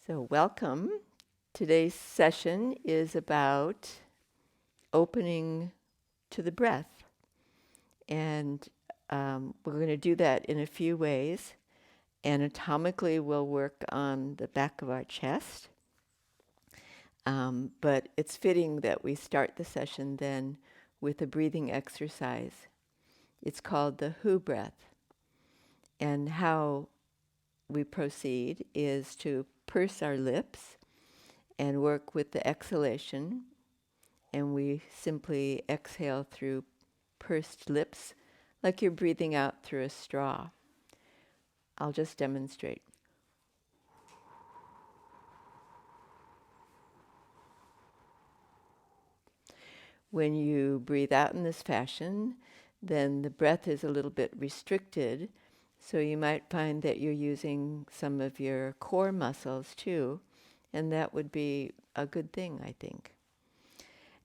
So, welcome. Today's session is about opening to the breath. And we're going to do that in a few ways. Anatomically, we'll work on the back of our chest. But it's fitting that we start the session then with a breathing exercise. It's called the WHO breath. And how we proceed is to purse our lips and work with the exhalation. And we simply exhale through pursed lips, like you're breathing out through a straw. I'll just demonstrate. When you breathe out in this fashion, then the breath is a little bit restricted, so you might find that you're using some of your core muscles too, and that would be a good thing, I think.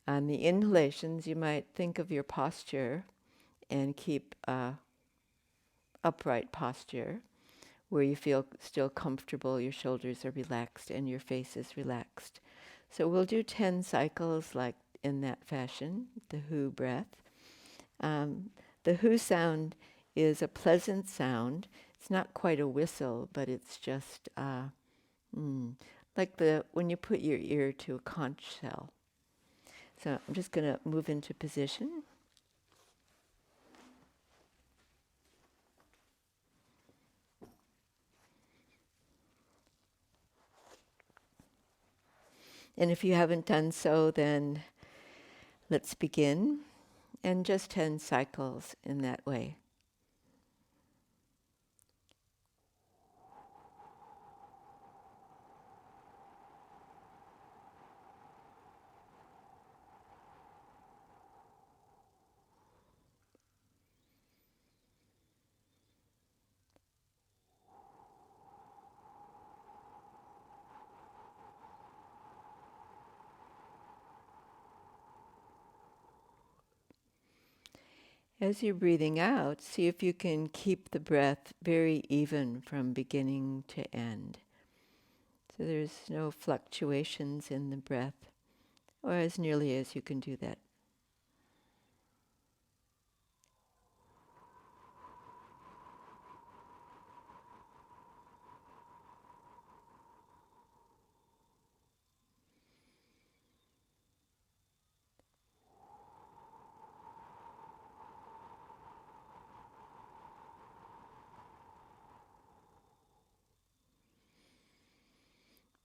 On the inhalations, you might think of your posture and keep upright posture where you feel still comfortable, your shoulders are relaxed and your face is relaxed. So we'll do 10 cycles like in that fashion, the WHO breath. The WHO sound is a pleasant sound. It's not quite a whistle, but it's just like when you put your ear to a conch shell. So I'm just going to move into position. And if you haven't done so, then let's begin. And just 10 cycles in that way. As you're breathing out, see if you can keep the breath very even from beginning to end. So there's no fluctuations in the breath, or as nearly as you can do that.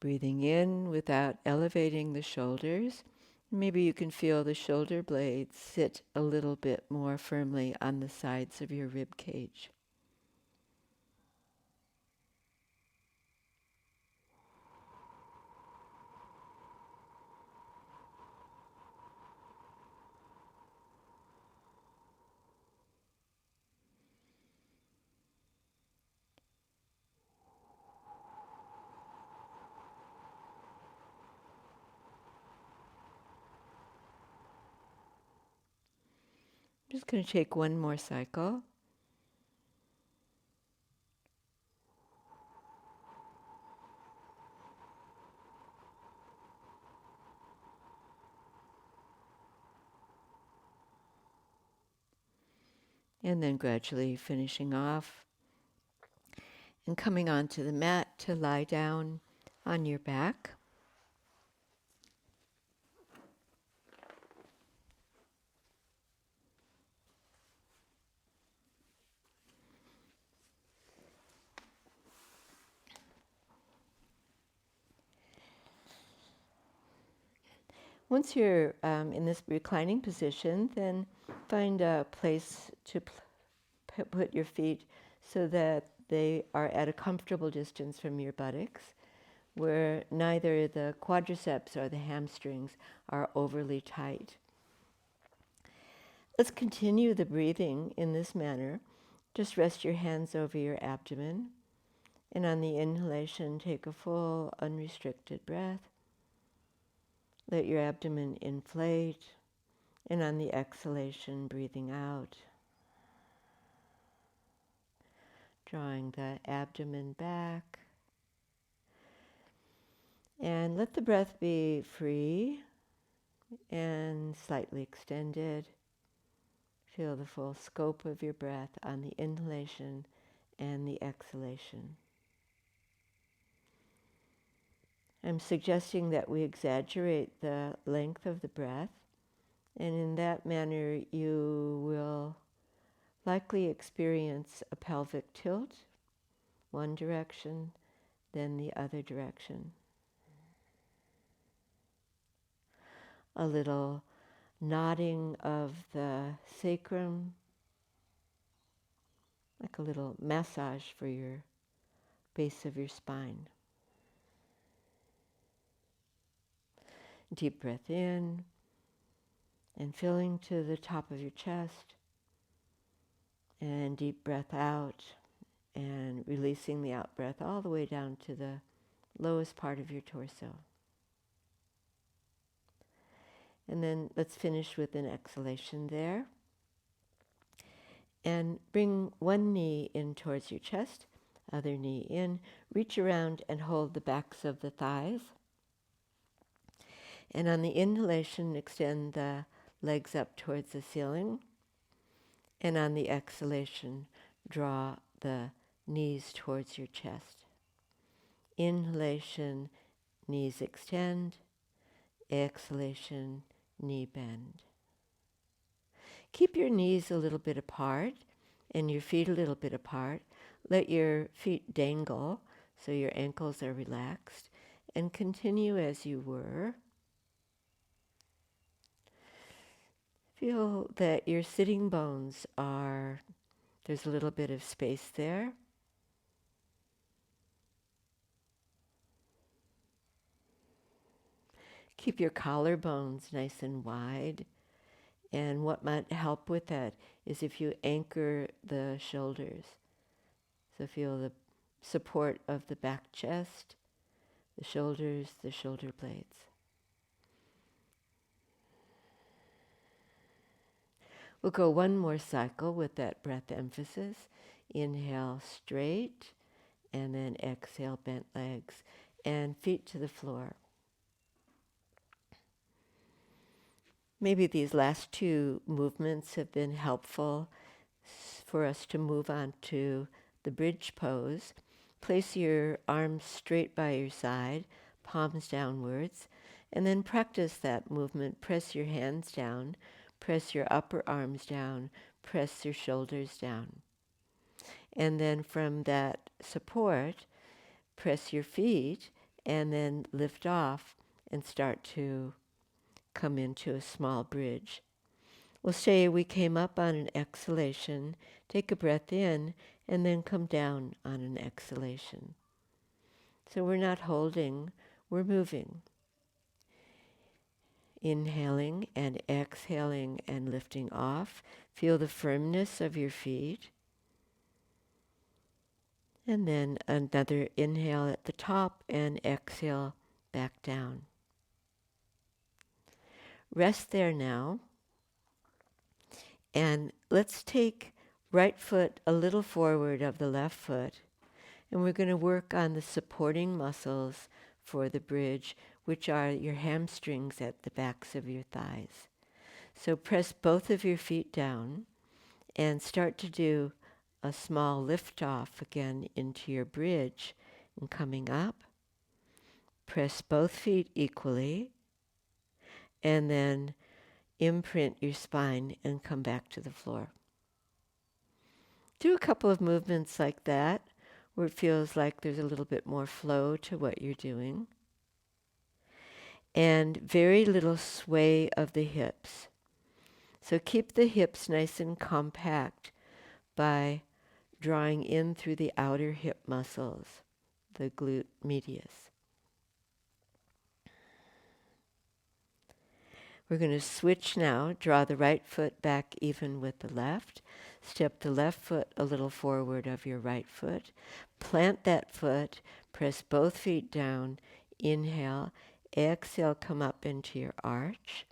Breathing in without elevating the shoulders. Maybe you can feel the shoulder blades sit a little bit more firmly on the sides of your rib cage. I'm just going to take one more cycle. And then gradually finishing off and coming onto the mat to lie down on your back. Once you're in this reclining position, then find a place to put your feet so that they are at a comfortable distance from your buttocks, where neither the quadriceps or the hamstrings are overly tight. Let's continue the breathing in this manner. Just rest your hands over your abdomen, and on the inhalation, take a full, unrestricted breath. Let your abdomen inflate, and on the exhalation, breathing out, drawing the abdomen back, And let the breath be free and slightly extended. Feel the full scope of your breath on the inhalation and the exhalation. I'm suggesting that we exaggerate the length of the breath, and in that manner you will likely experience a pelvic tilt, one direction, then the other direction. A little nodding of the sacrum, like a little massage for your base of your spine. Deep breath in and filling to the top of your chest, and deep breath out and releasing the out breath all the way down to the lowest part of your torso. And then let's finish with an exhalation there. And bring one knee in towards your chest, other knee in. Reach around and hold the backs of the thighs. And on the inhalation, extend the legs up towards the ceiling. And on the exhalation, draw the knees towards your chest. Inhalation, knees extend. Exhalation, knee bend. Keep your knees a little bit apart and your feet a little bit apart. Let your feet dangle so your ankles are relaxed, and continue as you were. Feel that your sitting bones there's a little bit of space there. Keep your collarbones nice and wide. And what might help with that is if you anchor the shoulders. So feel the support of the back chest, the shoulders, the shoulder blades. We'll go one more cycle with that breath emphasis. Inhale straight, and then exhale bent legs and feet to the floor. Maybe these last two movements have been helpful for us to move on to the bridge pose. Place your arms straight by your side, palms downwards, and then practice that movement. Press your hands down, press your upper arms down, press your shoulders down. And then from that support, press your feet and then lift off and start to come into a small bridge. We'll say we came up on an exhalation, take a breath in, and then come down on an exhalation. So we're not holding, we're moving. Inhaling and exhaling and lifting off. Feel the firmness of your feet. And then another inhale at the top and exhale back down. Rest there now. And let's take right foot a little forward of the left foot. And we're going to work on the supporting muscles for the bridge, which are your hamstrings at the backs of your thighs. So press both of your feet down and start to do a small lift off again into your bridge and coming up. Press both feet equally and then imprint your spine and come back to the floor. Do a couple of movements like that where it feels like there's a little bit more flow to what you're doing. And very little sway of the hips. So keep the hips nice and compact by drawing in through the outer hip muscles, the glute medius. We're going to switch now, draw the right foot back even with the left, step the left foot a little forward of your right foot, plant that foot, press both feet down, inhale, exhale, come up into your arch.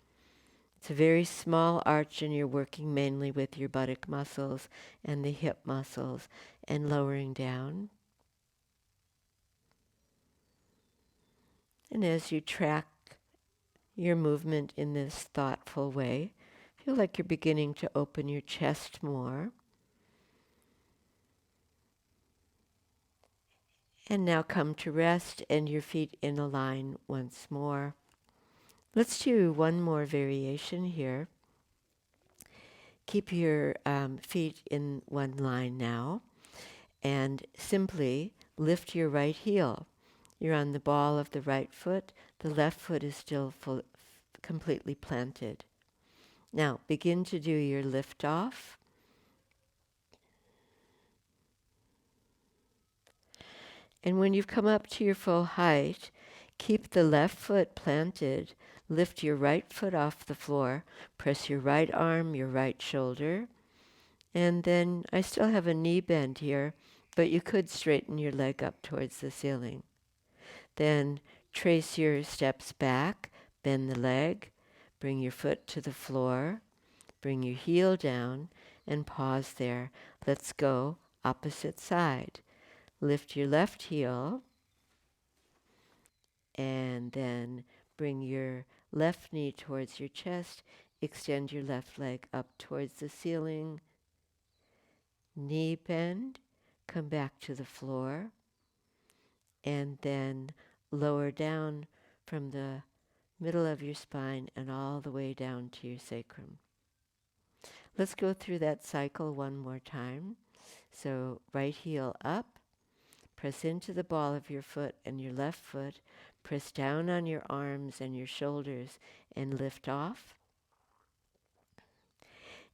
It's a very small arch and you're working mainly with your buttock muscles and the hip muscles and lowering down. And as you track your movement in this thoughtful way, feel like you're beginning to open your chest more. And now come to rest and your feet in a line once more. Let's do one more variation here. Keep your feet in one line now and simply lift your right heel. You're on the ball of the right foot. The left foot is still completely planted. Now begin to do your lift off. And when you've come up to your full height, keep the left foot planted. Lift your right foot off the floor. Press your right arm, your right shoulder. And then I still have a knee bend here, but you could straighten your leg up towards the ceiling. Then trace your steps back, bend the leg, bring your foot to the floor, bring your heel down, and pause there. Let's go opposite side. Lift your left heel, and then bring your left knee towards your chest. Extend your left leg up towards the ceiling. Knee bend, come back to the floor, and then lower down from the middle of your spine and all the way down to your sacrum. Let's go through that cycle one more time. So right heel up, press into the ball of your foot and your left foot, press down on your arms and your shoulders and lift off.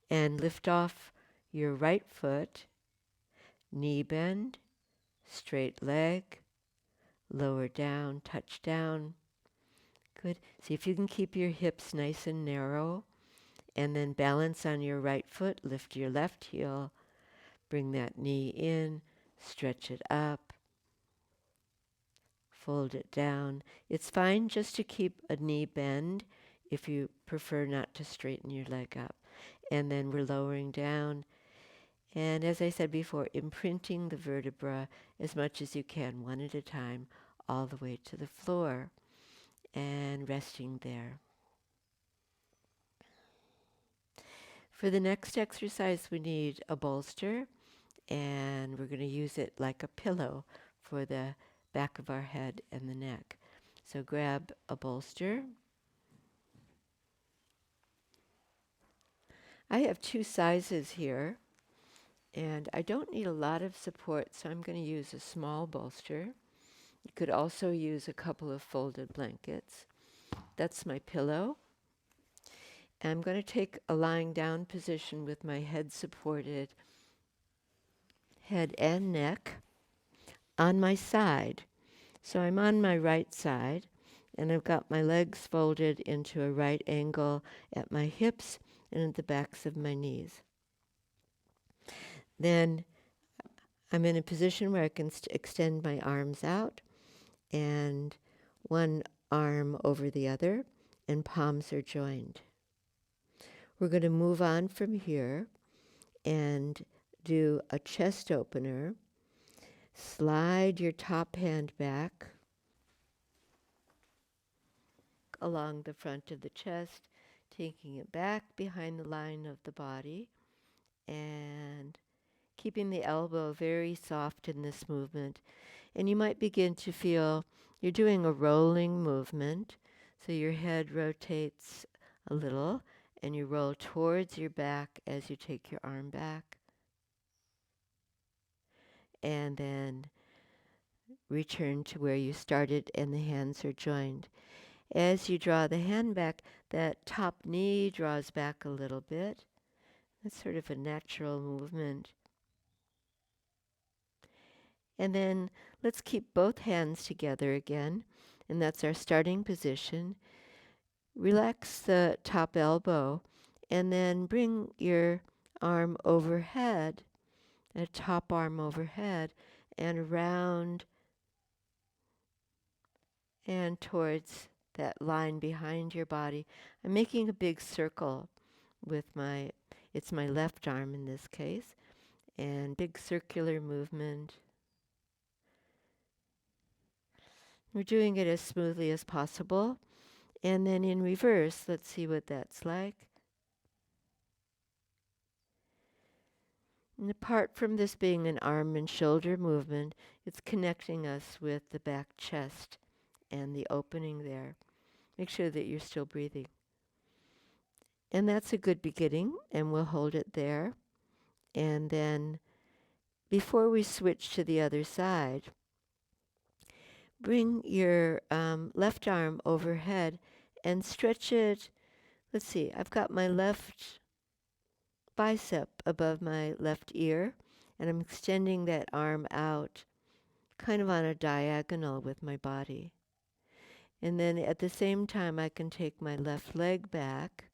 And lift off your right foot, knee bend, straight leg, lower down, touch down. Good. See if you can keep your hips nice and narrow. And then balance on your right foot, lift your left heel, bring that knee in, stretch it up, fold it down. It's fine just to keep a knee bend if you prefer not to straighten your leg up. And then we're lowering down. And as I said before, imprinting the vertebra as much as you can, one at a time, all the way to the floor, and resting there. For the next exercise, we need a bolster, and we're going to use it like a pillow for the back of our head and the neck. So grab a bolster. I have two sizes here, and I don't need a lot of support, so I'm going to use a small bolster. You could also use a couple of folded blankets. That's my pillow. I'm going to take a lying down position with my head supported, head and neck, on my side. So I'm on my right side, and I've got my legs folded into a right angle at my hips and at the backs of my knees. Then I'm in a position where I can extend my arms out, and one arm over the other, and palms are joined. We're going to move on from here and do a chest opener. Slide your top hand back along the front of the chest, taking it back behind the line of the body and keeping the elbow very soft in this movement. And you might begin to feel you're doing a rolling movement. So your head rotates a little and you roll towards your back as you take your arm back. And then return to where you started and the hands are joined. As you draw the hand back, that top knee draws back a little bit. That's sort of a natural movement. And then let's keep both hands together again, and that's our starting position. Relax the top elbow, and then bring your arm overhead, a top arm overhead, and around and towards that line behind your body. I'm making a big circle with it's my left arm in this case, and big circular movement. We're doing it as smoothly as possible. And then in reverse, let's see what that's like. And apart from this being an arm and shoulder movement, it's connecting us with the back chest and the opening there. Make sure that you're still breathing. And that's a good beginning, and we'll hold it there. And then before we switch to the other side, bring your left arm overhead and stretch it. Let's see, I've got my left bicep above my left ear, and I'm extending that arm out kind of on a diagonal with my body. And then at the same time, I can take my left leg back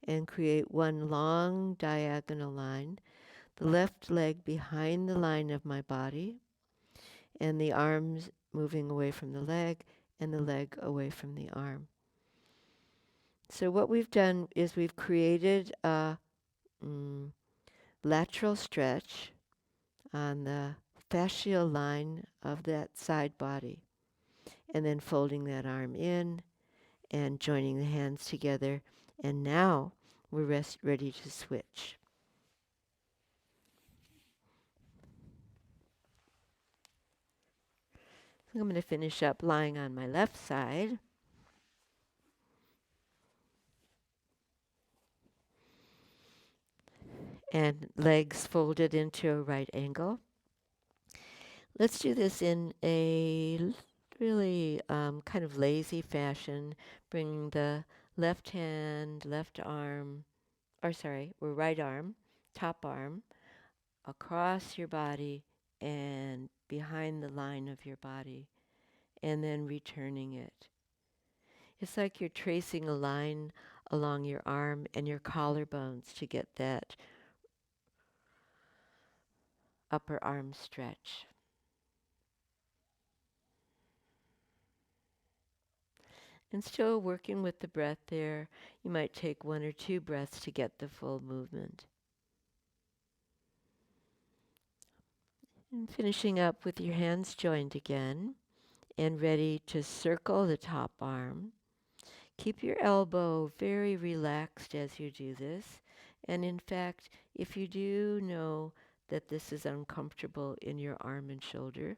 and create one long diagonal line, the left leg behind the line of my body, and the arms moving away from the leg, and the leg away from the arm. So what we've done is we've created a lateral stretch on the fascial line of that side body, and then folding that arm in and joining the hands together. And now we're ready to switch. I'm going to finish up lying on my left side. And legs folded into a right angle. Let's do this in a really kind of lazy fashion. Bring the left hand, left arm, or right arm, top arm, across your body and behind the line of your body, and then returning it. It's like you're tracing a line along your arm and your collarbones to get that upper arm stretch. And still working with the breath there. You might take 1 or 2 breaths to get the full movement. And finishing up with your hands joined again and ready to circle the top arm. Keep your elbow very relaxed as you do this. And in fact, if you do know that this is uncomfortable in your arm and shoulder,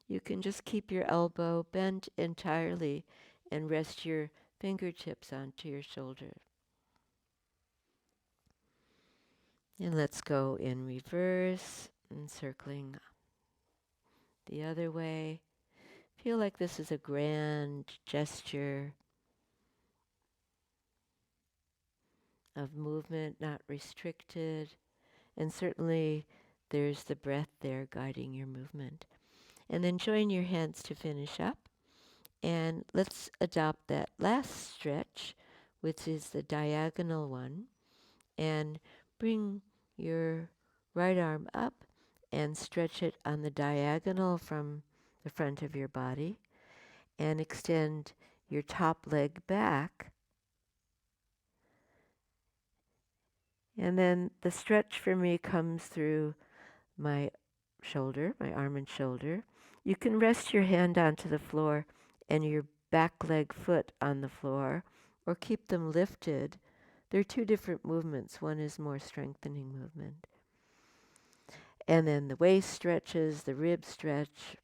you can just keep your elbow bent entirely and rest your fingertips onto your shoulder. And let's go in reverse and circling the other way. Feel like this is a grand gesture of movement, not restricted. And certainly there's the breath there guiding your movement. And then join your hands to finish up. And let's adopt that last stretch, which is the diagonal one. And bring your right arm up and stretch it on the diagonal from the front of your body. And extend your top leg back. And then the stretch for me comes through my shoulder, my arm and shoulder. You can rest your hand onto the floor and your back leg foot on the floor, or keep them lifted. There are 2 different movements. One is more strengthening movement. And then the waist stretches, the ribs stretch,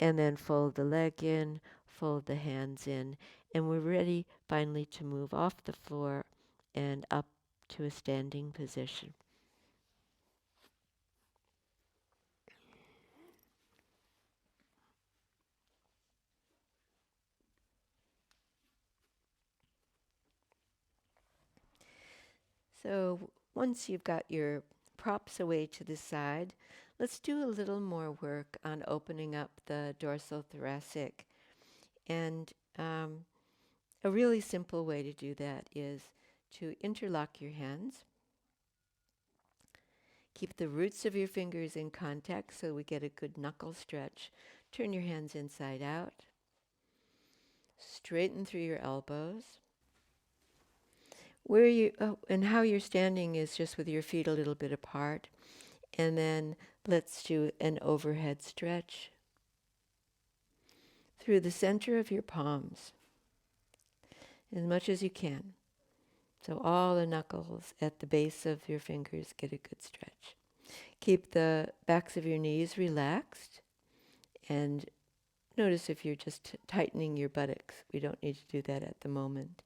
and then fold the leg in, fold the hands in, and we're ready finally to move off the floor and up to a standing position. So once you've got your props away to the side, let's do a little more work on opening up the dorsal thoracic. And a really simple way to do that is to interlock your hands. Keep the roots of your fingers in contact so we get a good knuckle stretch. Turn your hands inside out. Straighten through your elbows. And how you're standing is just with your feet a little bit apart. And then let's do an overhead stretch. through the center of your palms as much as you can. So all the knuckles at the base of your fingers get a good stretch. Keep the backs of your knees relaxed, and notice if you're just tightening your buttocks. We don't need to do that at the moment.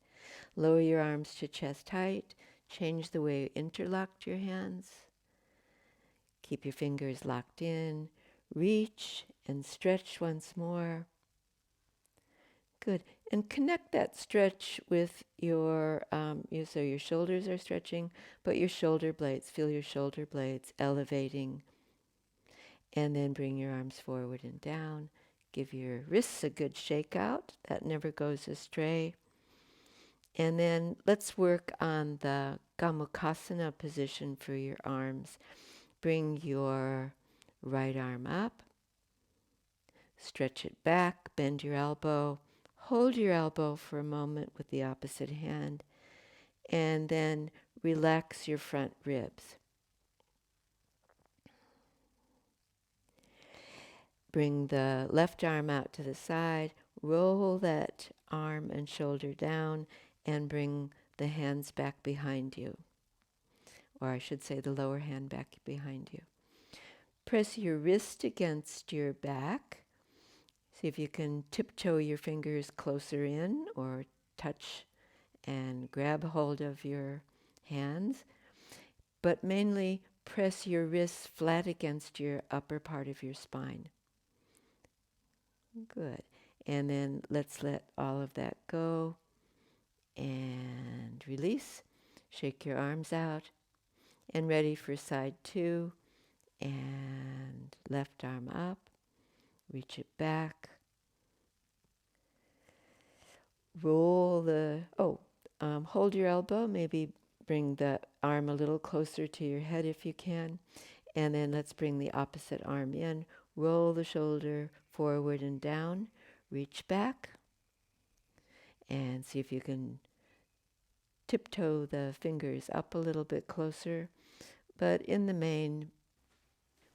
Lower your arms to chest height. Change the way you interlocked your hands. Keep your fingers locked in. Reach and stretch once more. Good. And connect that stretch with so your shoulders are stretching, but your shoulder blades, feel your shoulder blades elevating. And then bring your arms forward and down. Give your wrists a good shake out. That never goes astray. And then let's work on the Gomukhasana position for your arms. Bring your right arm up. Stretch it back. Bend your elbow. Hold your elbow for a moment with the opposite hand. And then relax your front ribs. Bring the left arm out to the side. Roll that arm and shoulder down and bring the hands back behind you. Or I should say the lower hand back behind you. Press your wrist against your back. See if you can tiptoe your fingers closer in or touch and grab hold of your hands. But mainly press your wrists flat against your upper part of your spine. Good. And then let's let all of that go and release. Shake your arms out and ready for side 2. And left arm up. Reach it back. Hold your elbow. Maybe bring the arm a little closer to your head if you can. And then let's bring the opposite arm in. Roll the shoulder forward and down. Reach back. And see if you can tiptoe the fingers up a little bit closer. But in the main,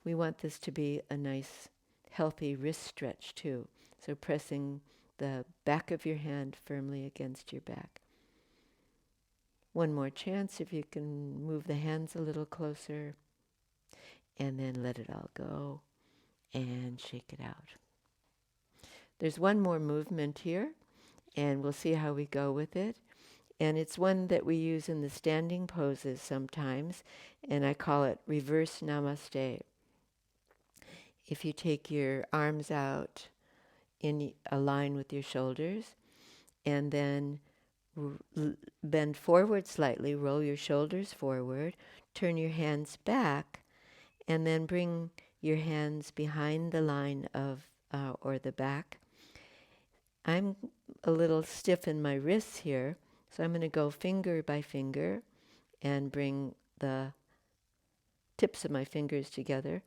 we want this to be a nice, healthy wrist stretch too. So pressing the back of your hand firmly against your back. One more chance if you can move the hands a little closer. And then let it all go and shake it out. There's one more movement here, and we'll see how we go with it. And it's one that we use in the standing poses sometimes, and I call it reverse namaste. If you take your arms out in a line with your shoulders, and then bend forward slightly, roll your shoulders forward, turn your hands back, and then bring your hands behind the line of, or the back. I'm a little stiff in my wrists here, so I'm going to go finger by finger and bring the tips of my fingers together.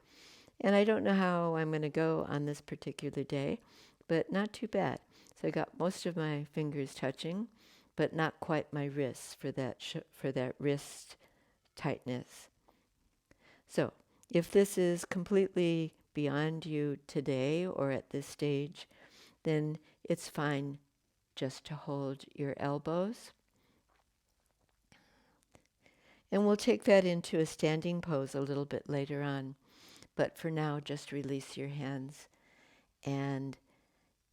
And I don't know how I'm going to go on this particular day, but not too bad. So I got most of my fingers touching, but not quite my wrists for that wrist tightness. So if this is completely beyond you today or at this stage, then it's fine just to hold your elbows. And we'll take that into a standing pose a little bit later on. But for now, just release your hands and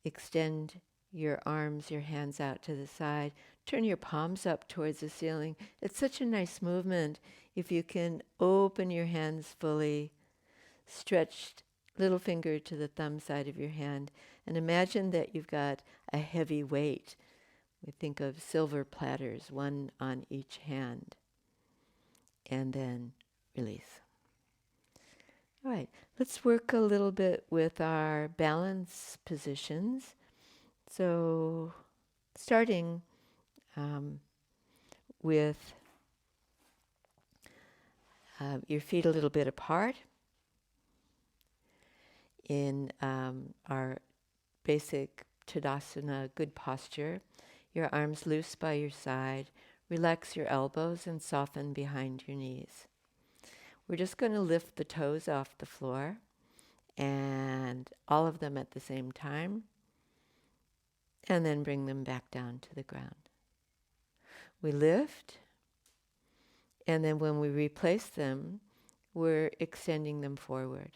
extend your arms, your hands out to the side. Turn your palms up towards the ceiling. It's such a nice movement. If you can open your hands fully, stretched little finger to the thumb side of your hand, and imagine that you've got a heavy weight. We think of silver platters, one on each hand. And then release. All right, let's work a little bit with our balance positions. So starting with your feet a little bit apart in our basic Tadasana, good posture. Your arms loose by your side. Relax your elbows and soften behind your knees. We're just going to lift the toes off the floor, and all of them at the same time. and then bring them back down to the ground. We lift, and then when we replace them, we're extending them forward.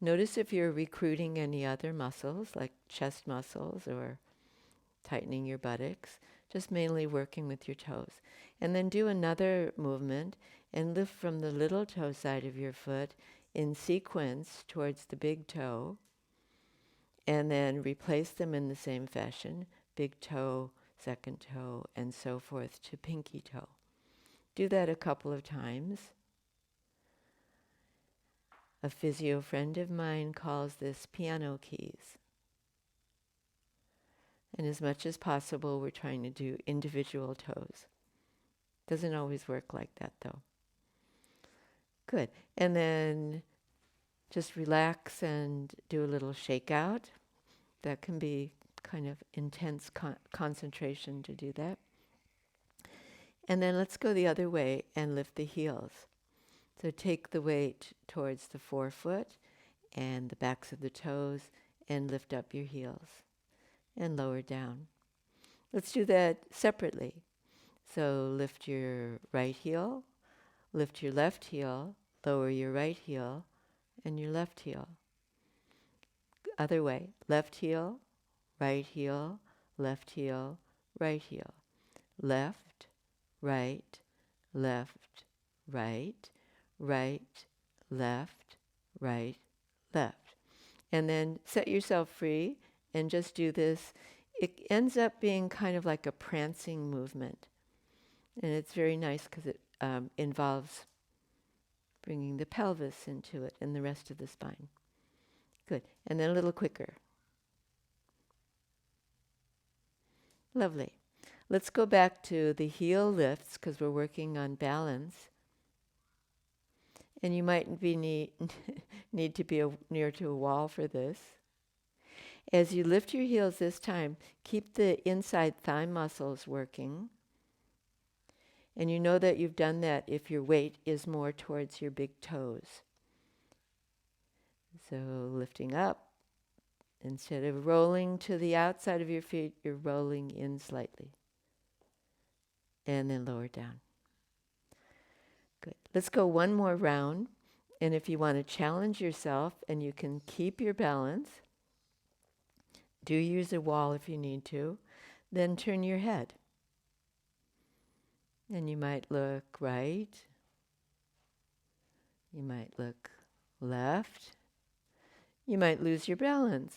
Notice if you're recruiting any other muscles, like chest muscles or tightening your buttocks, just mainly working with your toes. And then do another movement and lift from the little toe side of your foot in sequence towards the big toe, and then replace them in the same fashion, big toe, second toe, and so forth to pinky toe. Do that a couple of times. A physio friend of mine calls this piano keys. And as much as possible, we're trying to do individual toes. Doesn't always work like that, though. Good. And then just relax and do a little shakeout. That can be kind of intense concentration to do that. And then let's go the other way and lift the heels. So take the weight towards the forefoot and the backs of the toes and lift up your heels and lower down. Let's do that separately. So lift your right heel, lift your left heel, lower your right heel and your left heel. Other way, left heel, right heel, left heel, right heel. Left, right, left, right, right, left, right, left. And then set yourself free and just do this. It ends up being kind of like a prancing movement. And it's very nice because it involves bringing the pelvis into it and the rest of the spine. Good. And then a little quicker. Lovely. Let's go back to the heel lifts because we're working on balance. And you might be need to be near to a wall for this. As you lift your heels this time, keep the inside thigh muscles working. And you know that you've done that if your weight is more towards your big toes. So lifting up, instead of rolling to the outside of your feet, you're rolling in slightly. And then lower down. Good. Let's go one more round. And if you want to challenge yourself and you can keep your balance, do use a wall if you need to, then turn your head. And you might look right. You might look left. You might lose your balance.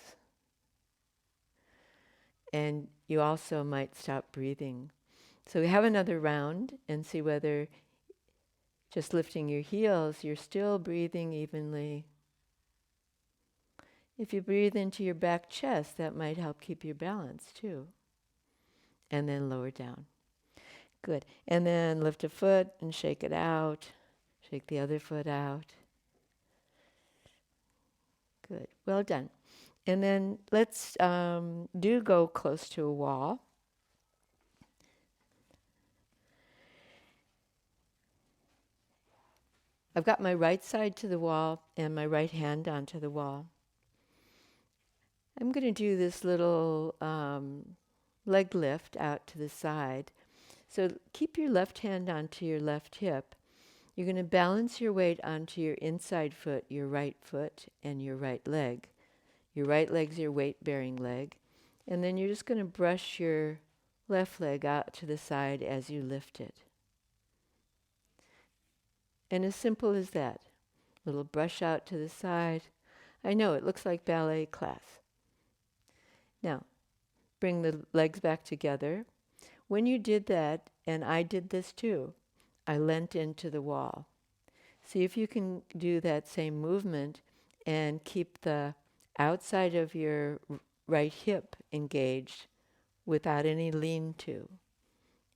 And you also might stop breathing. So we have another round and see whether just lifting your heels, you're still breathing evenly. If you breathe into your back chest, that might help keep your balance too. And then lower down. Good. And then lift a foot and shake it out. Shake the other foot out. Good. Well done. And then let's do go close to a wall. I've got my right side to the wall and my right hand onto the wall. I'm going to do this little leg lift out to the side. So keep your left hand onto your left hip. You're going to balance your weight onto your inside foot, your right foot, and your right leg. Your right leg's your weight-bearing leg. And then you're just going to brush your left leg out to the side as you lift it. And as simple as that. Little brush out to the side. I know, it looks like ballet class. Now, bring the legs back together. When you did that, and I did this too, I leant into the wall. See if you can do that same movement and keep the outside of your right hip engaged without any lean to.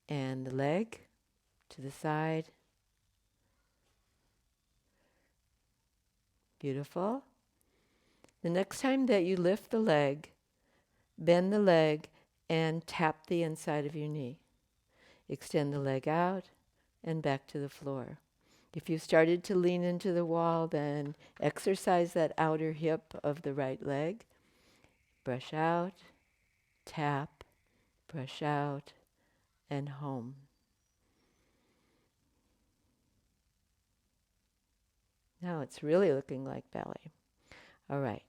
And the leg to the side. Beautiful. The next time that you lift the leg, bend the leg and tap the inside of your knee. Extend the leg out and back to the floor. If you started to lean into the wall, then exercise that outer hip of the right leg. Brush out tap, brush out, and home. Now it's really looking like belly. All right.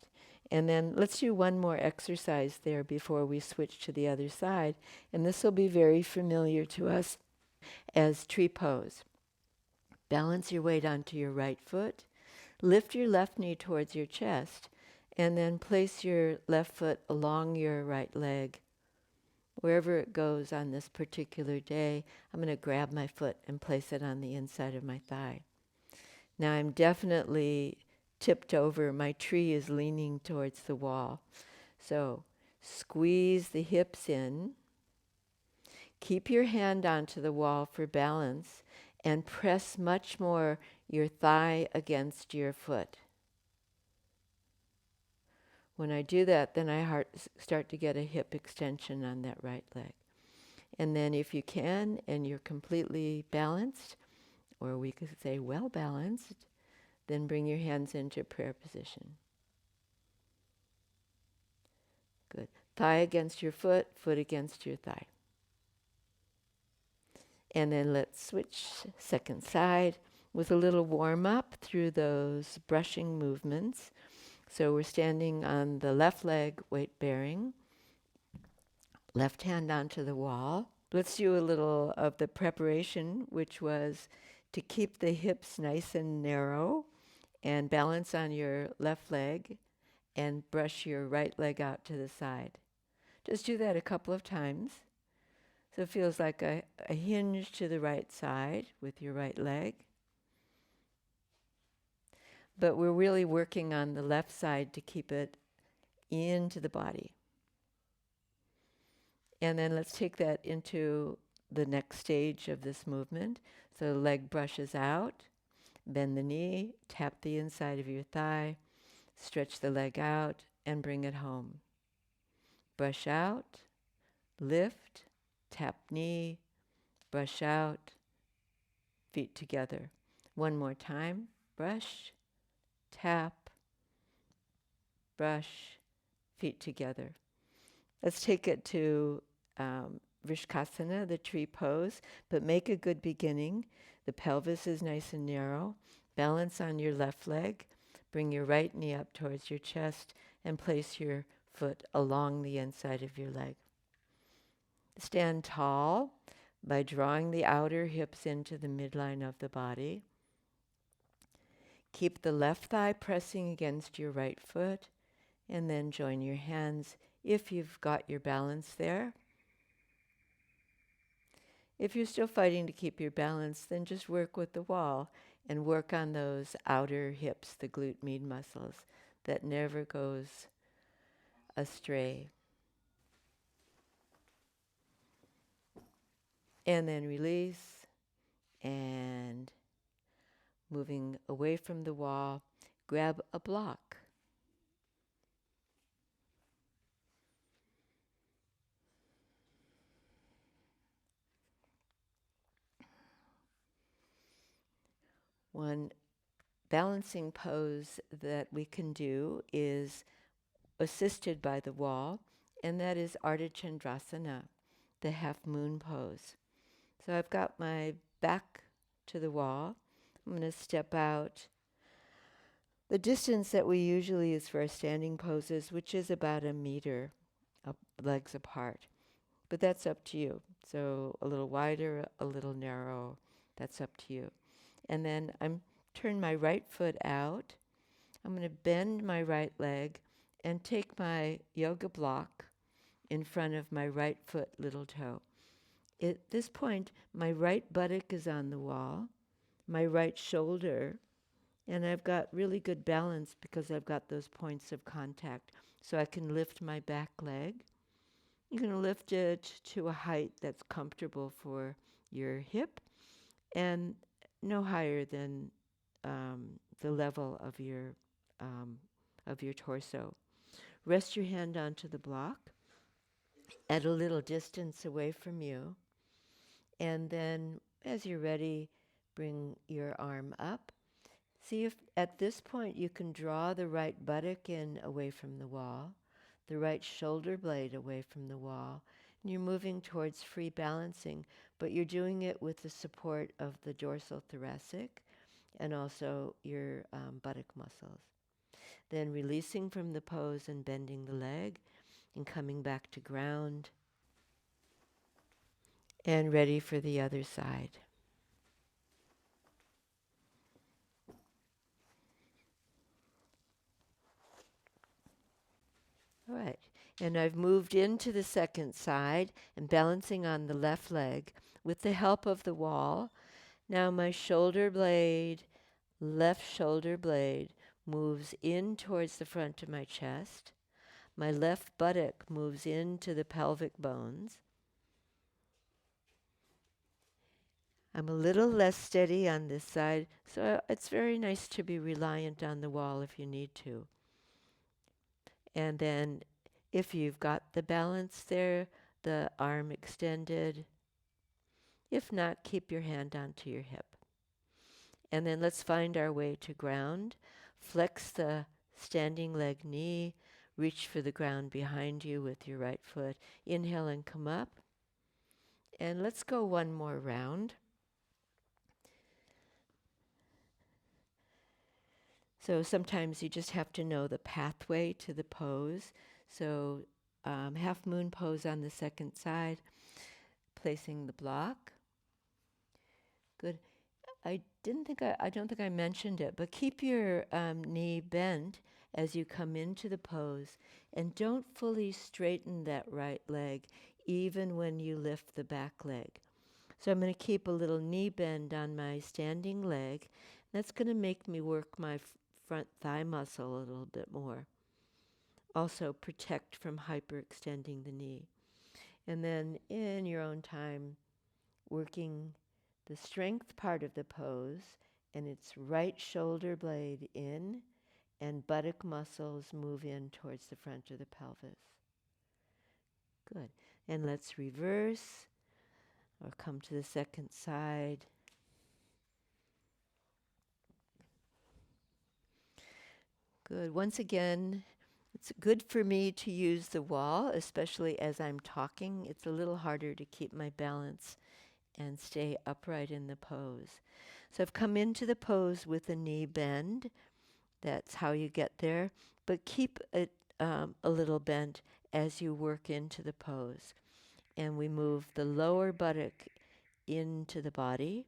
And then let's do one more exercise there before we switch to the other side. And this will be very familiar to us as tree pose. Balance your weight onto your right foot. Lift your left knee towards your chest. And then place your left foot along your right leg. Wherever it goes on this particular day, I'm going to grab my foot and place it on the inside of my thigh. Now I'm definitely tipped over. My tree is leaning towards the wall. So squeeze the hips in. Keep your hand onto the wall for balance and press much more your thigh against your foot. When I do that, then I start to get a hip extension on that right leg. And then if you can, and you're completely balanced, or we could say well balanced, then bring your hands into prayer position. Good. Thigh against your foot, foot against your thigh. And then let's switch second side with a little warm up through those brushing movements. So we're standing on the left leg, weight bearing, left hand onto the wall. Let's do a little of the preparation, which was to keep the hips nice and narrow and balance on your left leg and brush your right leg out to the side. Just do that a couple of times. So it feels like a hinge to the right side with your right leg. But we're really working on the left side to keep it into the body. And then let's take that into the next stage of this movement. So the leg brushes out, bend the knee, tap the inside of your thigh, stretch the leg out, and bring it home. Brush out, lift, tap knee, brush out, feet together. One more time. Brush, tap, brush, feet together. Let's take it to Vrishkasana, the tree pose, but make a good beginning. The pelvis is nice and narrow. Balance on your left leg. Bring your right knee up towards your chest and place your foot along the inside of your leg. Stand tall by drawing the outer hips into the midline of the body. Keep the left thigh pressing against your right foot, and then join your hands if you've got your balance there. If you're still fighting to keep your balance, then just work with the wall and work on those outer hips, the glute med muscles, that never goes astray. And then release, and moving away from the wall, grab a block. One balancing pose that we can do is assisted by the wall, and that is Ardha Chandrasana, the half moon pose. So I've got my back to the wall. I'm going to step out the distance that we usually use for our standing poses, which is about 1 meter, legs apart. But that's up to you. So a little wider, a little narrow, that's up to you. And then turn my right foot out. I'm going to bend my right leg and take my yoga block in front of my right foot little toe. At this point, my right buttock is on the wall, my right shoulder, and I've got really good balance because I've got those points of contact. So I can lift my back leg. You can lift it to a height that's comfortable for your hip and no higher than the level of your torso. Rest your hand onto the block at a little distance away from you. And then, as you're ready, bring your arm up. See if at this point you can draw the right buttock in away from the wall. the right shoulder blade away from the wall. And you're moving towards free balancing, but you're doing it with the support of the dorsal thoracic and also your buttock muscles. Then releasing from the pose and bending the leg and coming back to ground and ready for the other side. All right, and I've moved into the second side and balancing on the left leg with the help of the wall. Now my shoulder blade, left shoulder blade, moves in towards the front of my chest. My left buttock moves into the pelvic bones. I'm a little less steady on this side, so it's very nice to be reliant on the wall if you need to. And then if you've got the balance there, the arm extended. If not, keep your hand onto your hip. And then let's find our way to ground. Flex the standing leg knee. Reach for the ground behind you with your right foot. Inhale and come up. And let's go one more round. So sometimes you just have to know the pathway to the pose. So half moon pose on the second side, placing the block. Good. I don't think I mentioned it, but keep your knee bent as you come into the pose, and don't fully straighten that right leg, even when you lift the back leg. So I'm going to keep a little knee bend on my standing leg. That's going to make me work my front thigh muscle a little bit more. Also protect from hyperextending the knee. And then in your own time, working the strength part of the pose, and it's right shoulder blade in and buttock muscles move in towards the front of the pelvis. Good. And let's reverse or come to the second side. Good. Once again, it's good for me to use the wall, especially as I'm talking. It's a little harder to keep my balance and stay upright in the pose. So I've come into the pose with a knee bend. That's how you get there. But keep it a little bent as you work into the pose. And we move the lower buttock into the body,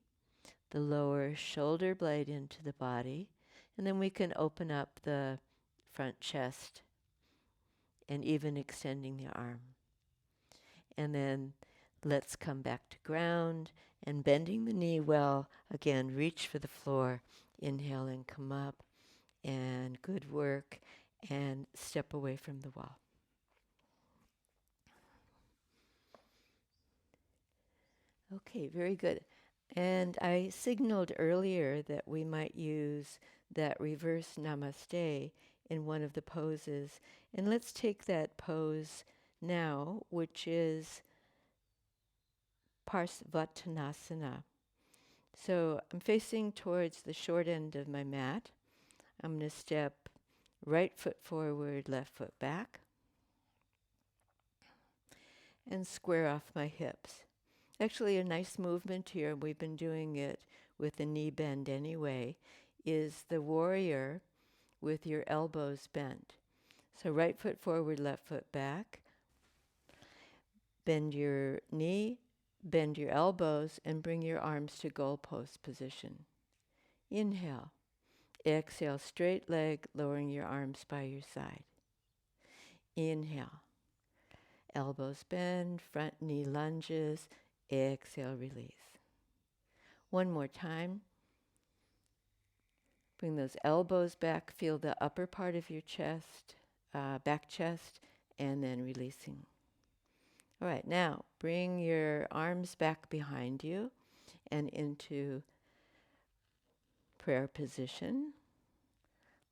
the lower shoulder blade into the body, and then we can open up the front chest and even extending the arm. And then let's come back to ground and bending the knee well. Again, reach for the floor. Inhale and come up. And good work. And step away from the wall. Okay, very good. And I signaled earlier that we might use that reverse namaste in one of the poses. And let's take that pose now, which is Parsvattanasana. So I'm facing towards the short end of my mat. I'm going to step right foot forward, left foot back, and square off my hips. Actually, a nice movement here, we've been doing it with the knee bend anyway, is the warrior with your elbows bent. So right foot forward, left foot back. Bend your knee, bend your elbows, and bring your arms to goalpost position. Inhale. Exhale, straight leg, lowering your arms by your side. Inhale. Elbows bend, front knee lunges. Exhale, release. One more time. Bring those elbows back. Feel the upper part of your chest, back chest, and then releasing. All right, now bring your arms back behind you and into prayer position.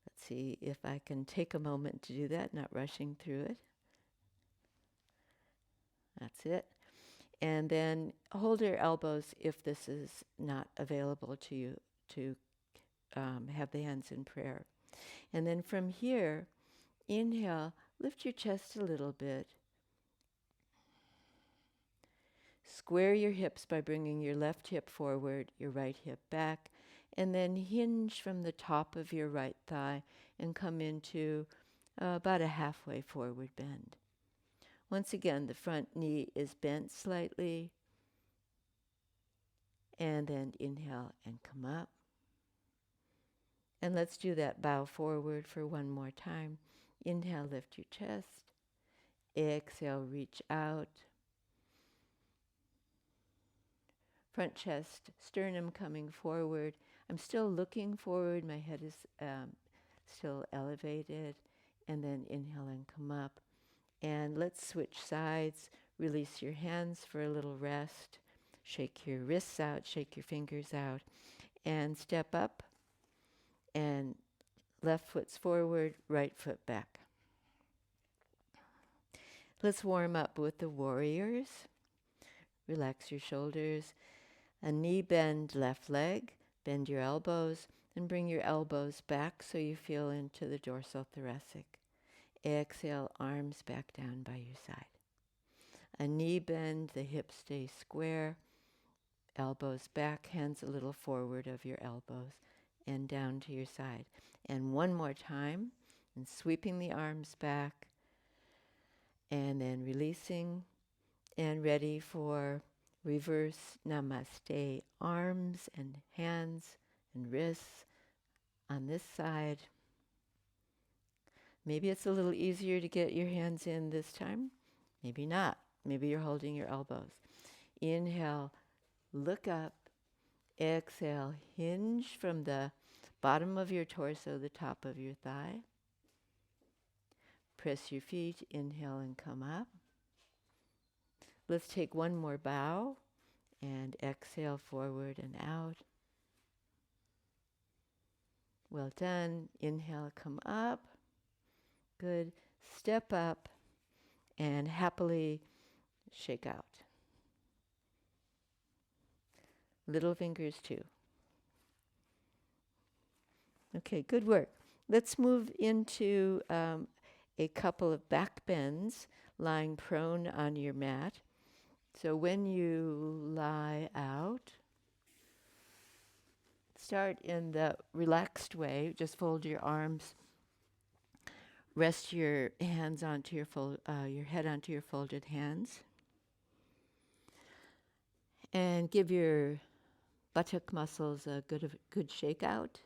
Let's see if I can take a moment to do that, not rushing through it. That's it. And then hold your elbows if this is not available to you to have the hands in prayer. And then from here, inhale, Lift your chest a little bit. Square your hips by bringing your left hip forward, your right hip back, and then hinge from the top of your right thigh and come into about a halfway forward bend. Once again, the front knee is bent slightly, and then inhale and come up. And let's do that bow forward for one more time. Inhale, lift your chest. Exhale, reach out. Front chest, sternum coming forward. I'm still looking forward. My head is still elevated. And then inhale and come up. And let's switch sides. Release your hands for a little rest. Shake your wrists out, shake your fingers out. And step up. And left foot's forward, right foot back. Let's warm up with the warriors. Relax your shoulders. A knee bend, left leg. Bend your elbows and bring your elbows back so you feel into the dorsal thoracic. Exhale, arms back down by your side. A knee bend, the hips stay square. Elbows back, hands a little forward of your elbows and down to your side. And one more time, and sweeping the arms back, and then releasing, and ready for reverse namaste. Arms and hands and wrists on this side. Maybe it's a little easier to get your hands in this time. Maybe not. Maybe you're holding your elbows. Inhale, look up. Exhale, hinge from the bottom of your torso, the top of your thigh. Press your feet, inhale and come up. Let's take one more bow and exhale forward and out. Well done. Inhale, come up. Good. Step up and happily shake out. Little fingers too. Okay, good work. Let's move into a couple of back bends, lying prone on your mat. So when you lie out, start in the relaxed way. Just fold your arms. Rest your hands onto your head onto your folded hands. And give your buttock muscles a good shake out.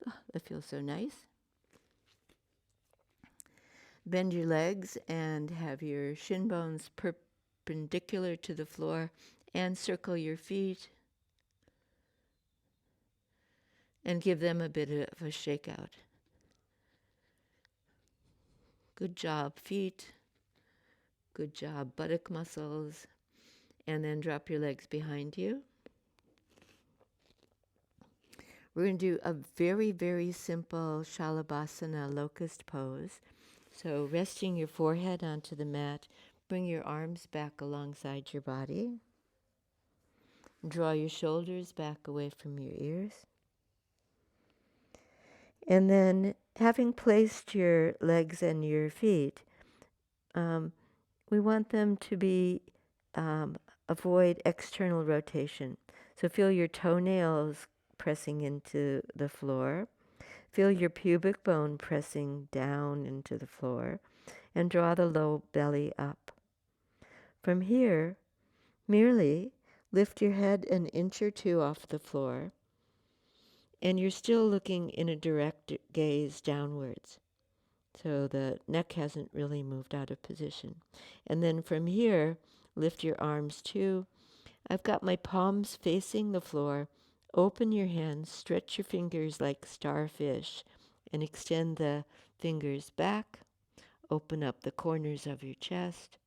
Oh, that feels so nice. Bend your legs and have your shin bones perpendicular to the floor and circle your feet and give them a bit of a shake out. Good job, feet. Good job, buttock muscles. And then drop your legs behind you. We're going to do a very, very simple Shalabhasana locust pose. So resting your forehead onto the mat, bring your arms back alongside your body. Draw your shoulders back away from your ears. And then, having placed your legs and your feet, we want them to be, avoid external rotation. So feel your toenails pressing into the floor. Feel your pubic bone pressing down into the floor. And draw the low belly up. From here, merely lift your head an inch or two off the floor. And you're still looking in a direct gaze downwards. So the neck hasn't really moved out of position. And then from here, lift your arms too. I've got my palms facing the floor. Open your hands, stretch your fingers like starfish, and extend the fingers back. Open up the corners of your chest.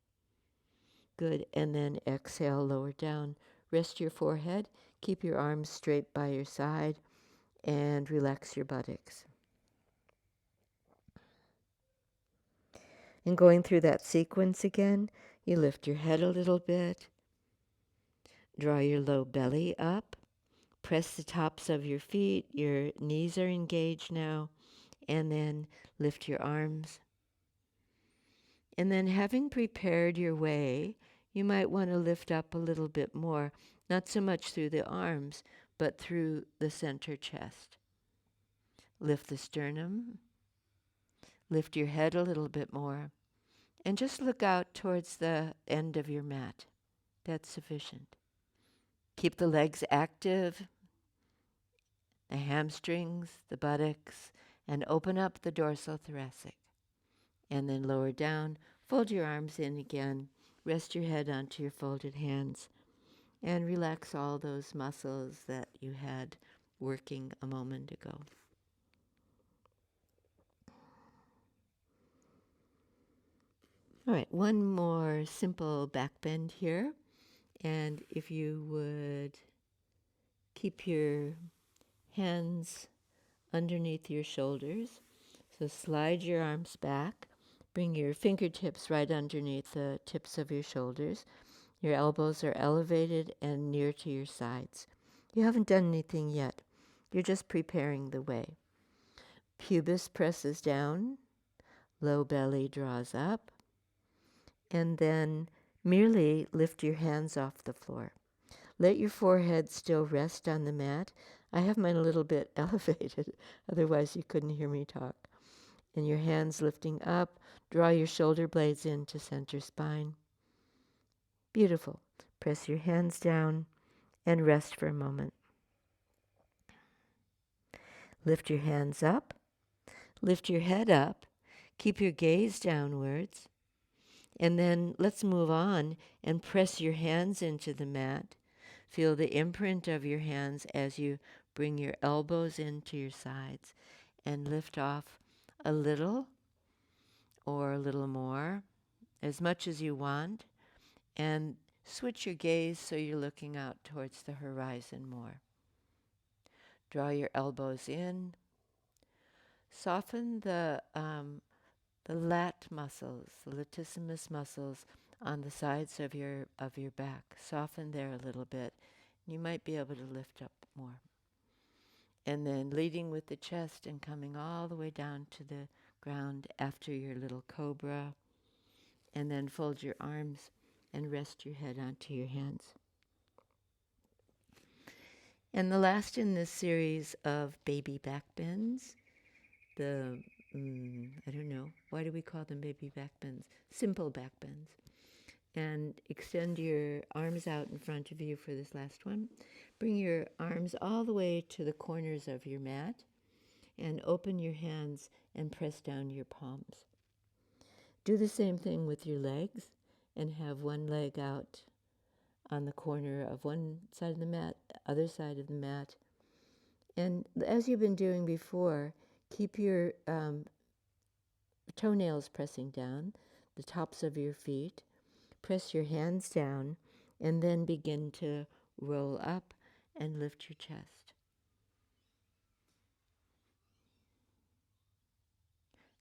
Good. And then exhale, lower down. Rest your forehead. Keep your arms straight by your side. And relax your buttocks. And going through that sequence again, you lift your head a little bit. Draw your low belly up. Press the tops of your feet. Your knees are engaged now. And then lift your arms. And then having prepared your way, you might want to lift up a little bit more, not so much through the arms, but through the center chest. Lift the sternum, lift your head a little bit more, and just look out towards the end of your mat. That's sufficient. Keep the legs active, the hamstrings, the buttocks, and open up the dorsal thoracic. And then lower down, fold your arms in again, rest your head onto your folded hands, and relax all those muscles that you had working a moment ago. All right, one more simple back bend here. And if you would keep your hands underneath your shoulders. So slide your arms back. Bring your fingertips right underneath the tips of your shoulders. Your elbows are elevated and near to your sides. You haven't done anything yet. You're just preparing the way. Pubis presses down. Low belly draws up. And then merely lift your hands off the floor. Let your forehead still rest on the mat. I have mine a little bit elevated, otherwise you couldn't hear me talk. And your hands lifting up, draw your shoulder blades into center spine. Beautiful. Press your hands down and rest for a moment. Lift your hands up, lift your head up, keep your gaze downwards, and then let's move on and press your hands into the mat. Feel the imprint of your hands as you bring your elbows into your sides and lift off a little or a little more, as much as you want, and switch your gaze so you're looking out towards the horizon more. Draw your elbows in. Soften the lat muscles, the latissimus muscles on the sides of your back. Soften there a little bit. You might be able to lift up more. And then leading with the chest and coming all the way down to the ground after your little cobra. And then fold your arms and rest your head onto your hands. And the last in this series of baby back bends, I don't know, why do we call them baby back bends? Simple back bends. And extend your arms out in front of you for this last one. Bring your arms all the way to the corners of your mat and open your hands and press down your palms. Do the same thing with your legs and have one leg out on the corner of one side of the mat, other side of the mat. And as you've been doing before, keep your toenails pressing down, the tops of your feet. Press your hands down and then begin to roll up and lift your chest.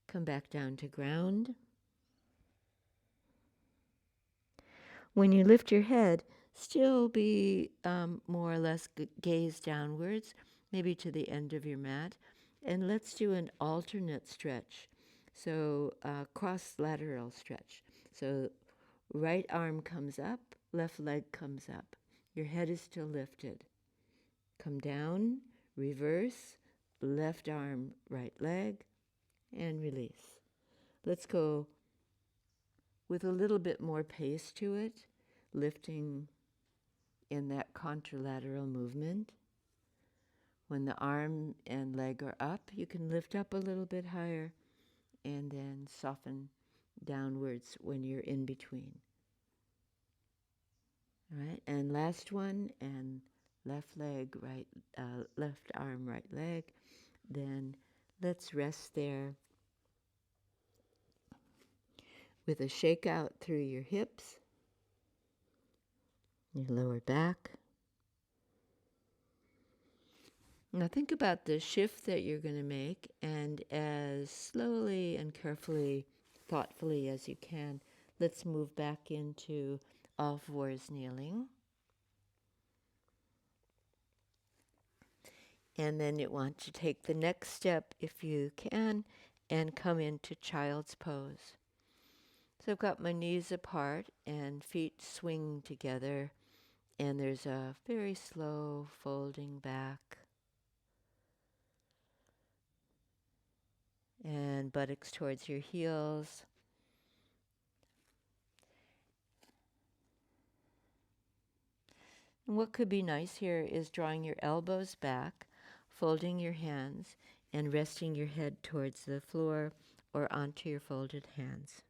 Come back down to ground. When you lift your head, still be more or less gaze downwards, maybe to the end of your mat. And let's do an alternate stretch. So cross-lateral stretch. So right arm comes up, left leg comes up. Your head is still lifted. Come down, reverse, left arm, right leg, and release. Let's go with a little bit more pace to it, lifting in that contralateral movement. When the arm and leg are up, you can lift up a little bit higher and then soften downwards when you're in between. All right, and last one, and left leg, left arm, right leg. Then let's rest there with a shake out through your hips, your lower back. Now think about the shift that you're going to make, and as slowly and carefully, thoughtfully as you can, let's move back into all fours kneeling. And then you want to take the next step, if you can, and come into child's pose. So I've got my knees apart and feet swing together, and there's a very slow folding back and buttocks towards your heels. And what could be nice here is drawing your elbows back, folding your hands, and resting your head towards the floor or onto your folded hands.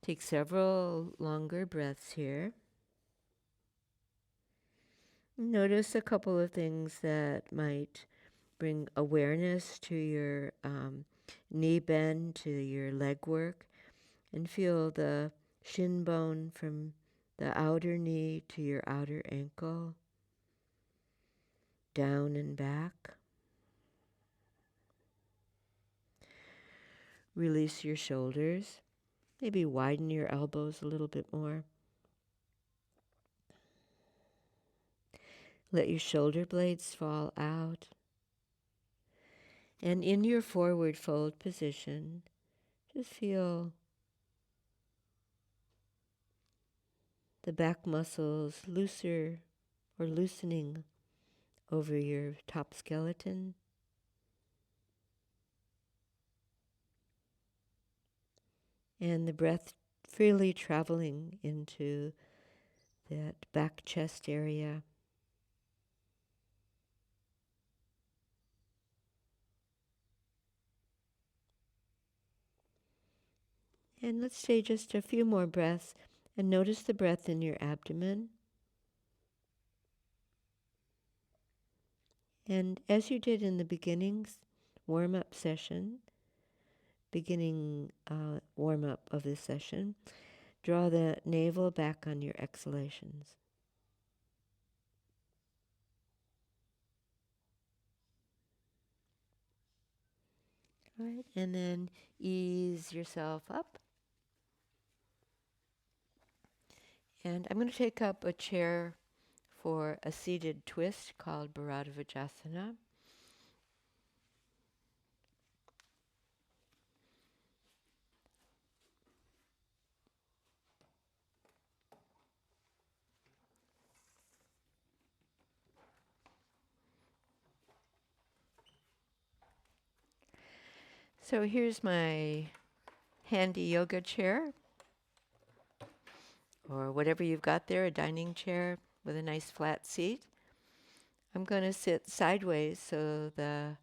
Take several longer breaths here. Notice a couple of things that might bring awareness to your knee bend, to your leg work, and feel the shin bone from the outer knee to your outer ankle, down and back. Release your shoulders. Maybe widen your elbows a little bit more. Let your shoulder blades fall out. And in your forward fold position, just feel the back muscles looser or loosening over your top skeleton. And the breath freely traveling into that back chest area. And let's say just a few more breaths and notice the breath in your abdomen. And as you did in the beginning warm-up session, warm-up of this session, draw the navel back on your exhalations. All right, and then ease yourself up. And I'm going to take up a chair for a seated twist called Bharadvajasana. So here's my handy yoga chair, or whatever you've got there, a dining chair with a nice flat seat. I'm going to sit sideways so the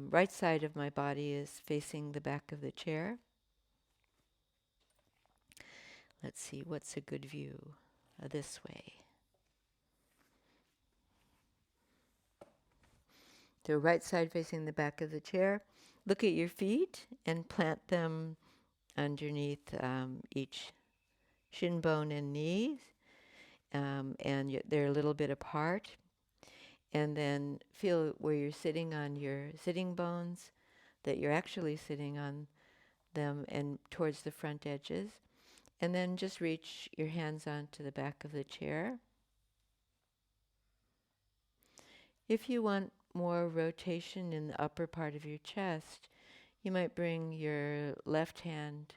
right side of my body is facing the back of the chair. Let's see, what's a good view? This way. So right side facing the back of the chair. Look at your feet and plant them underneath each shin bone and knees. And they're a little bit apart. And then feel where you're sitting on your sitting bones, that you're actually sitting on them and towards the front edges. And then just reach your hands onto the back of the chair. If you want more rotation in the upper part of your chest, you might bring your left hand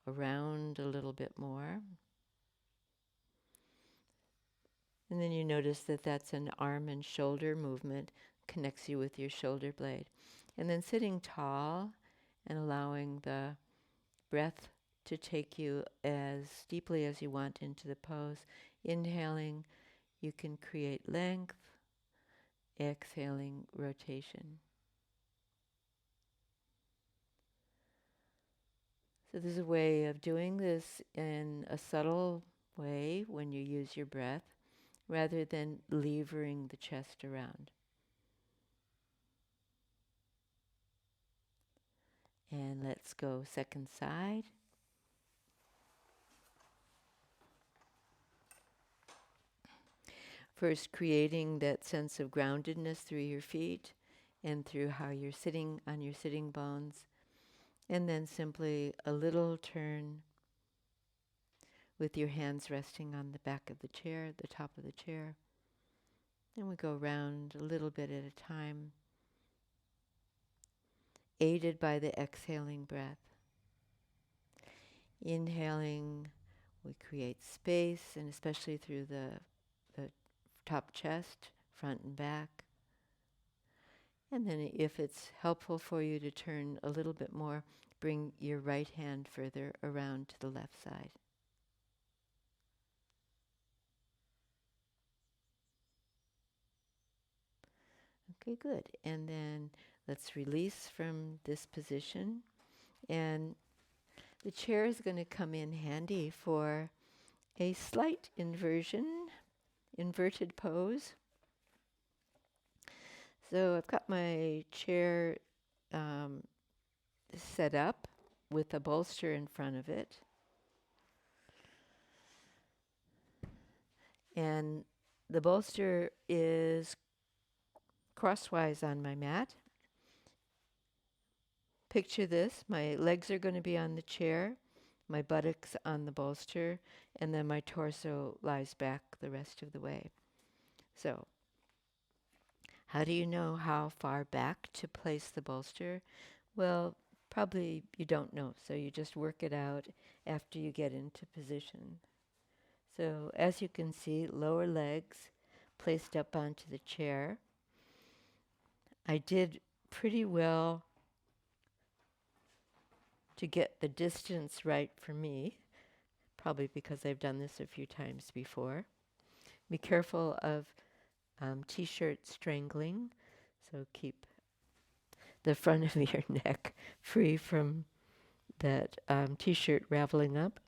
around a little bit more. And then you notice that that's an arm and shoulder movement, connects you with your shoulder blade. And then sitting tall and allowing the breath to take you as deeply as you want into the pose. Inhaling, you can create length. Exhaling, rotation. So there's a way of doing this in a subtle way when you use your breath, rather than levering the chest around. And let's go second side. First, creating that sense of groundedness through your feet and through how you're sitting on your sitting bones. And then simply a little turn with your hands resting on the back of the chair, the top of the chair. And we go round a little bit at a time, aided by the exhaling breath. Inhaling, we create space, and especially through the top chest, front and back. And then if it's helpful for you to turn a little bit more, bring your right hand further around to the left side. Okay, good. And then let's release from this position. And the chair is going to come in handy for a slight inverted pose. So I've got my chair set up with a bolster in front of it. And the bolster is crosswise on my mat. Picture this, my legs are going to be on the chair, my buttocks on the bolster, and then my torso lies back the rest of the way. So, how do you know how far back to place the bolster? Well, probably you don't know, so you just work it out after you get into position. So, as you can see, lower legs placed up onto the chair. I did pretty well to get the distance right for me, probably because I've done this a few times before. Be careful of t-shirt strangling, so keep the front of your neck free from that t-shirt raveling up.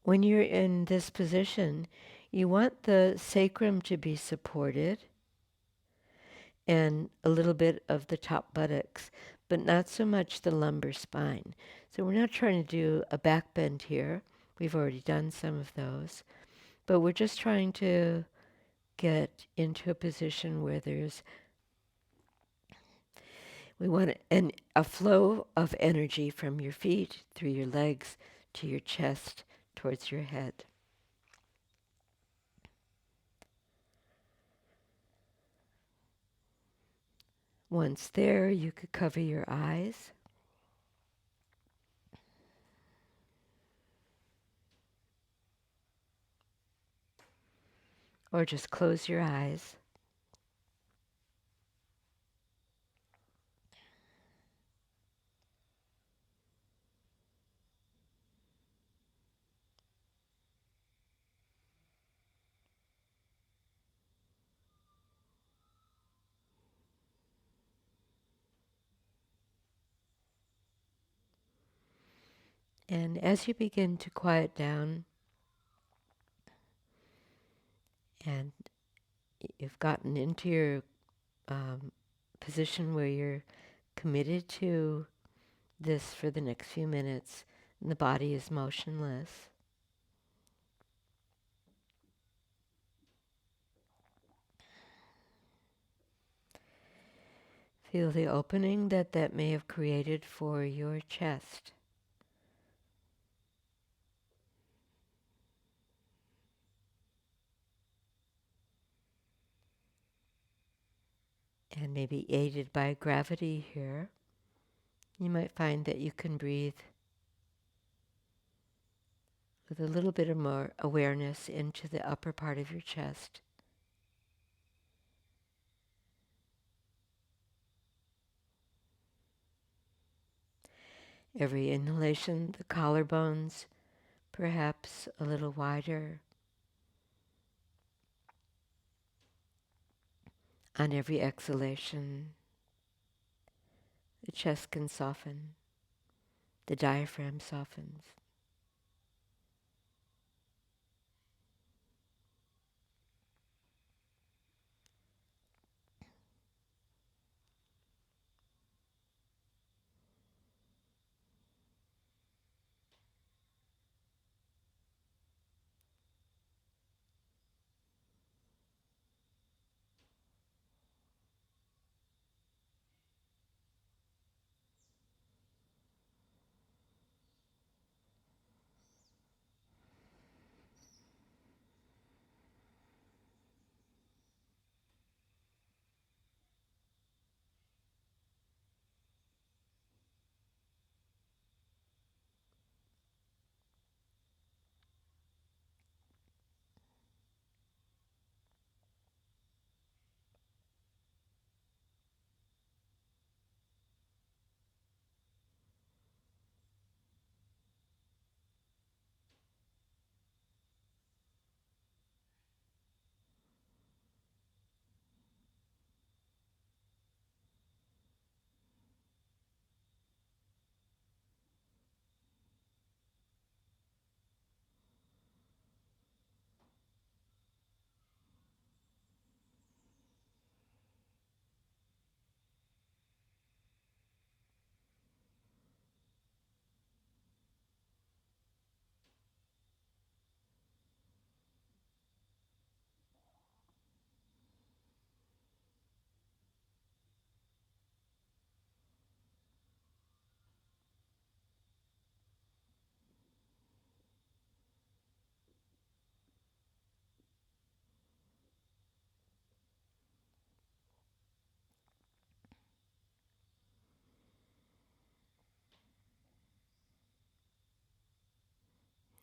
When you're in this position, you want the sacrum to be supported and a little bit of the top buttocks, but not so much the lumbar spine. So we're not trying to do a back bend here. We've already done some of those. But we're just trying to get into a position where we want a flow of energy from your feet through your legs to your chest towards your head. Once there, you could cover your eyes. Or just close your eyes. And as you begin to quiet down and you've gotten into your position where you're committed to this for the next few minutes, and the body is motionless, feel the opening that may have created for your chest. And maybe aided by gravity here, you might find that you can breathe with a little bit of more awareness into the upper part of your chest. Every inhalation, the collarbones perhaps a little wider. On every exhalation, the chest can soften, the diaphragm softens.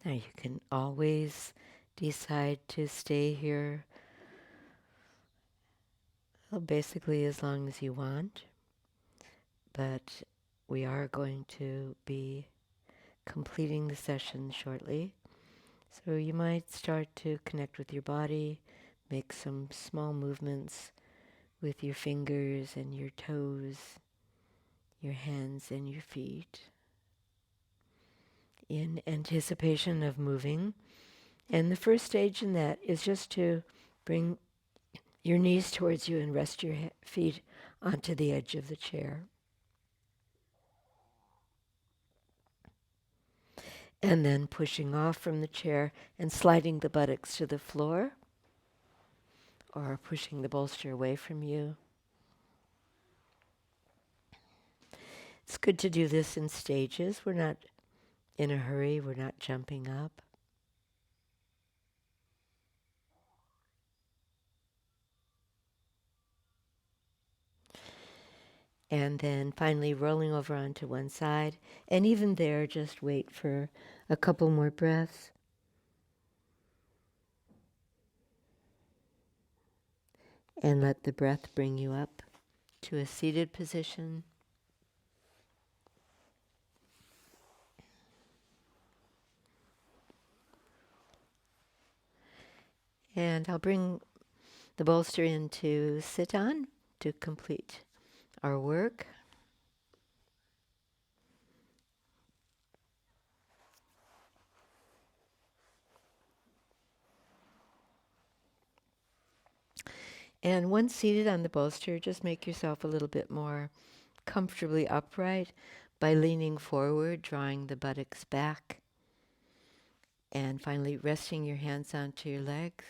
Now you can always decide to stay here, well, basically as long as you want, but we are going to be completing the session shortly. So you might start to connect with your body, make some small movements with your fingers and your toes, your hands and your feet, in anticipation of moving. And the first stage in that is just to bring your knees towards you and rest your feet onto the edge of the chair. And then pushing off from the chair and sliding the buttocks to the floor, or pushing the bolster away from you. It's good to do this in stages. We're not in a hurry. We're not jumping up. And then finally rolling over onto one side. And even there, just wait for a couple more breaths. And let the breath bring you up to a seated position. And I'll bring the bolster in to sit on to complete our work. And once seated on the bolster, just make yourself a little bit more comfortably upright by leaning forward, drawing the buttocks back, and finally resting your hands onto your legs.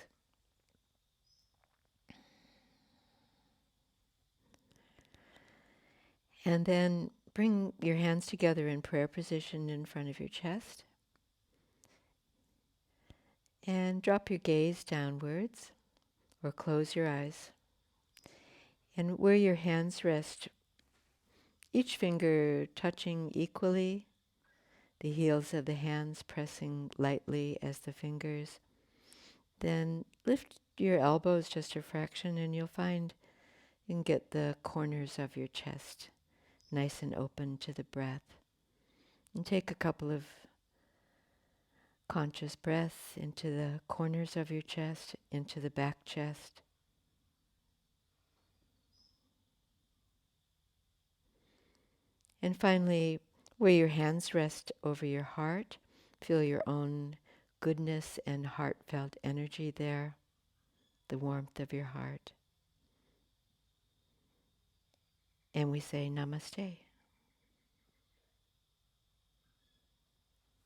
And then bring your hands together in prayer position in front of your chest. And drop your gaze downwards or close your eyes. And where your hands rest, each finger touching equally, the heels of the hands pressing lightly as the fingers. Then lift your elbows just a fraction and you'll find you can get the corners of your chest nice and open to the breath. And take a couple of conscious breaths into the corners of your chest, into the back chest. And finally, where your hands rest over your heart, feel your own goodness and heartfelt energy there, the warmth of your heart. And we say namaste.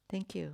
Thank you.